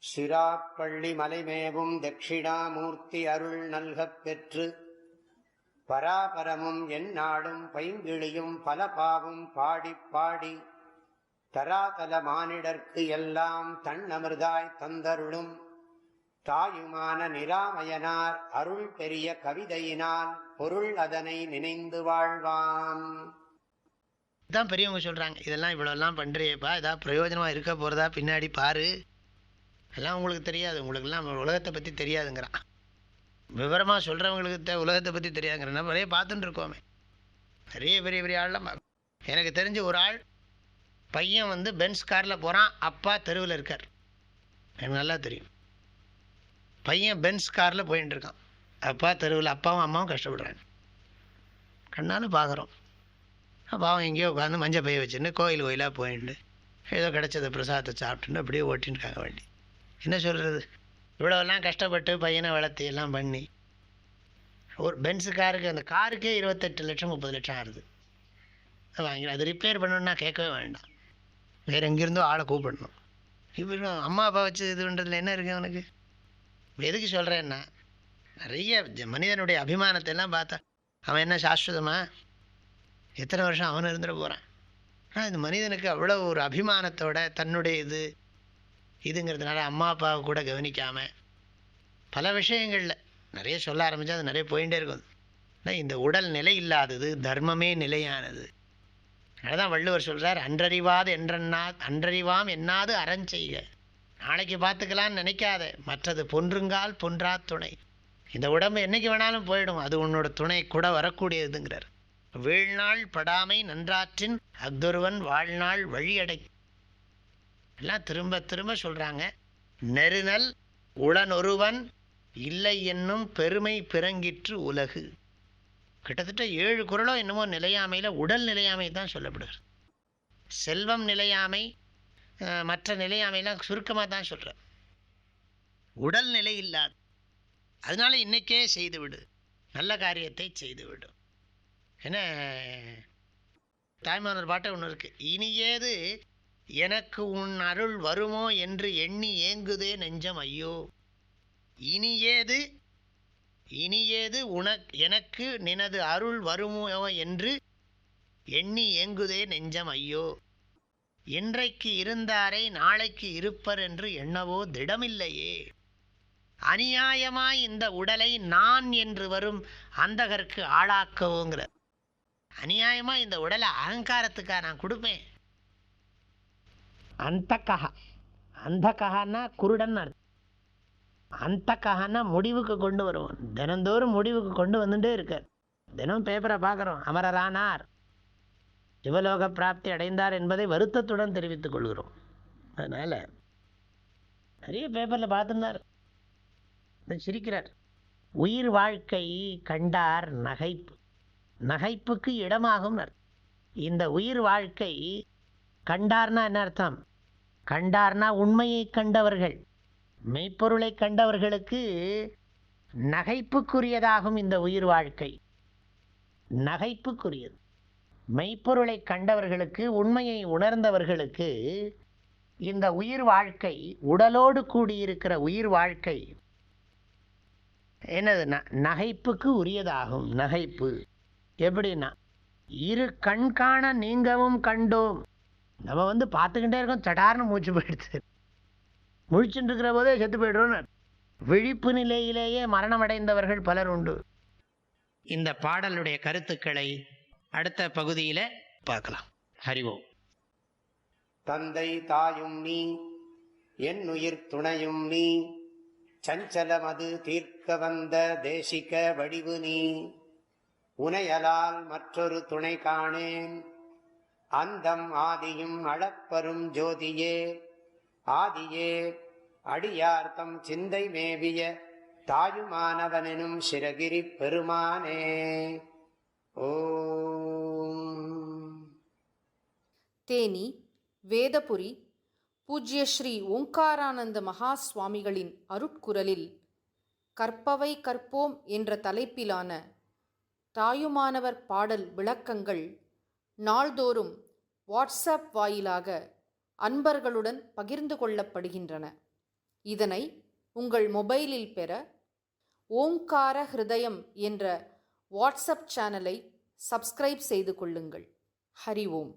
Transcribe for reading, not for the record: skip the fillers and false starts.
சிராப்பள்ளி மலைமேவும் தட்சிணாமூர்த்தி அருள் நல்கப் பெற்று பராபரமும் எந்நாடும் பைங்கிழியும் பல பாவும் பாடிப் பாடி தராதல மானிடர்க்கு எல்லாம் தன்னமிர்தாய் தந்தருளும் தாயுமான நிராமயனார் அருள் பெரிய கவிதையினால் பொருள் அதனை நினைந்து வாழ்வான். இதான் பெரியவங்க சொல்கிறாங்க, இதெல்லாம் இவ்வளோலாம் பண்ணுறியப்பா, ஏதாவது பிரயோஜனமாக இருக்க போகிறதா பின்னாடி பாரு, எல்லாம் உங்களுக்கு தெரியாது, உங்களுக்கெல்லாம் உலகத்தை பற்றி தெரியாதுங்கிறான். விவரமாக சொல்கிறவங்களுக்கு உலகத்தை பற்றி தெரியாதுங்கிற நம்ம நிறைய பார்த்துட்டு இருக்கோமே, நிறைய பெரிய பெரிய ஆள்லாம். எனக்கு தெரிஞ்ச ஒரு ஆள் பையன் பென்ஸ் காரில் போகிறான், அப்பா தெருவில் இருக்கார். எனக்கு நல்லா தெரியும். பையன் பென்ஸ் காரில் போயின்னு இருக்கான், அப்பா தெருவில், அப்பாவும் அம்மாவும் கஷ்டப்படுறாங்க, கண்ணால் பார்க்குறோம். அப்பாவும் எங்கேயோ உட்காந்து மஞ்சள் பைய வச்சுன்னு கோயிலாக போயிட்டு ஏதோ கிடச்சத பிரசாதத்தை சாப்பிட்டுன்னு அப்படியே ஓட்டின்னு இருக்காங்க வண்டி. என்ன சொல்கிறது, இவ்வளோலாம் கஷ்டப்பட்டு பையனை வளர்த்தி எல்லாம் பண்ணி ஒரு பென்ஸு காருக்கு, அந்த காருக்கே 28 லட்சம் 30 லட்சம் ஆகுது. வாங்கி அது ரிப்பேர் பண்ணணுன்னா கேட்கவே வேண்டாம், வேறு எங்கேருந்தோ ஆளை கூப்பிடணும். இப்போ அம்மா அப்பா வச்சு இது பண்ணுறதுல என்ன இருக்குது அவனுக்கு? எதுக்கு சொல்கிறேன்னா, நிறைய மனிதனுடைய அபிமானத்தை எல்லாம் பார்த்தா அவன் என்ன சாஸ்வதமா, எத்தனை வருஷம் அவன் இருந்துட போகிறான். ஆனால் இந்த மனிதனுக்கு அவ்வளோ ஒரு அபிமானத்தோட தன்னுடைய இதுங்கிறதுனால அம்மா அப்பாவை கூட கவனிக்காமல் பல விஷயங்களில் நிறைய சொல்ல ஆரம்பித்தா அது நிறைய போயிட்டே இருக்கும். ஆனால் இந்த உடல் நிலை இல்லாதது, தர்மமே நிலையானது. அதனால் வள்ளுவர் சொல்கிறார், அன்றறிவாம் என்னாது அறஞ்செய்க, நாளைக்கு பார்த்துக்கலான்னு நினைக்காத, மற்றது பொன்றுங்கால் பொன்றா துணை. இந்த உடம்பு என்றைக்கு வேணாலும் போயிடும், அது உன்னோட துணை கூட வரக்கூடியதுங்கிறார். வீழ்நாள் படாமை நன்றாற்றின் அஃதொருவன் வாழ்நாள் வழியடை, எல்லாம் திரும்ப திரும்ப சொல்கிறாங்க. நெருநல் உளனொருவன் இல்லை என்னும் பெருமை பிறங்கிற்று உலகு. கிட்டத்தட்ட 7 குறளோ என்னமோ நிலையாமையில் உடல் நிலையாமை தான் சொல்லப்படுகிறது. செல்வம் நிலையாமை, மற்ற நிலையாமைலாம் சுருக்கமாக தான் சொல்கிறேன். உடல் நிலை இல்லாது, அதனால இன்றைக்கே செய்துவிடு, நல்ல காரியத்தை செய்துவிடும். ஏன்னா தாய்மானவர் பாட்டை ஒன்று இருக்குது, இனியேது எனக்கு உன் அருள் வருமோ என்று எண்ணி ஏங்குதே நெஞ்சம் ஐயோ. இனியேது எனக்கு நினது அருள் வருமோ என்று எண்ணி ஏங்குதே நெஞ்சம் ஐயோ. இன்றைக்கு இருந்தாரை நாளைக்கு இருப்பர் என்று எண்ணவோ திடமில்லையே. அநியாயமாய் இந்த உடலை நான் என்று வரும் அந்தகருக்கு ஆளாக்கவோங்கிற, அநியாயமாக இந்த உடலை அகங்காரத்துக்காக நான் கொடுப்பேன். அந்தகன்னா குருடன் அர்த்தம். அந்தகன்னா முடிவுக்கு கொண்டு வருவோம், தினந்தோறும் முடிவுக்கு கொண்டு வந்துட்டே இருக்கார். தினம் பேப்பரை பார்க்குறோம், அமரரானார், சிவலோக பிராப்தி அடைந்தார் என்பதை வருத்தத்துடன் தெரிவித்துக் கொள்கிறோம். அதனால் நிறைய பேப்பரில் பார்த்துருந்தார், சிரிக்கிறார். உயிர் வாழ்க்கை கண்டார் நகைப்பு, நகைப்புக்கு இடமாகும். இந்த உயிர் வாழ்க்கை கண்டார்னா என்ன அர்த்தம்? கண்டார்னா உண்மையை கண்டவர்கள், மெய்ப்பொருளை கண்டவர்களுக்கு நகைப்புக்குரியதாகும் இந்த உயிர் வாழ்க்கை. நகைப்புக்குரியது. மெய்ப்பொருளை கண்டவர்களுக்கு, உண்மையை உணர்ந்தவர்களுக்கு இந்த உயிர் வாழ்க்கை, உடலோடு கூடியிருக்கிற உயிர் வாழ்க்கை என்னதுன்னா நகைப்புக்கு உரியதாகும். நகைப்பு எப்படின்னா, இரு கண் காண நீங்கவும் கண்டோம். நம்ம பார்த்துக்கிட்டே இருக்கோம், சடார்னு மூச்சு போயிடுது, முழிச்சுட்டு இருக்கிற போதே செத்து போய்டுறோம். விழிப்பு நிலையிலேயே மரணமடைந்தவர்கள் பலர் உண்டு. இந்த பாடலுடைய கருத்துக்களை அடுத்த பகுதியில் பார்க்கலாம். ஹரிவோம். தந்தை தாயும் நீ, என் உயிர் துணையும் நீ, சஞ்சலமது தீர்க்க வந்த தேசிக வடிவு நீ, உனையலால் மற்றொரு துணை காணேன், அந்தம் ஆதியும் அளப்பரும் ஜோதியே, ஆதியே அடியார்த்தம் சிந்தை மேவிய தாயுமானவனும் சிரகிரி பெருமானே. ஓம். தேனி வேதபுரி பூஜ்ய ஸ்ரீ ஓங்காரானந்த மகா சுவாமிகளின் அருட்குரலில் கற்பவை கற்போம் என்ற தலைப்பிலான தாயுமானவர் பாடல் விளக்கங்கள் நாள்தோறும் வாட்ஸ்அப் வாயிலாக அன்பர்களுடன் பகிர்ந்து கொள்ளப்படுகின்றன. இதனை உங்கள் மொபைலில் பெற ஓங்கார ஹிருதயம் என்ற வாட்ஸ்அப் சேனலை சப்ஸ்கிரைப் செய்து கொள்ளுங்கள். ஹரி ஓம்.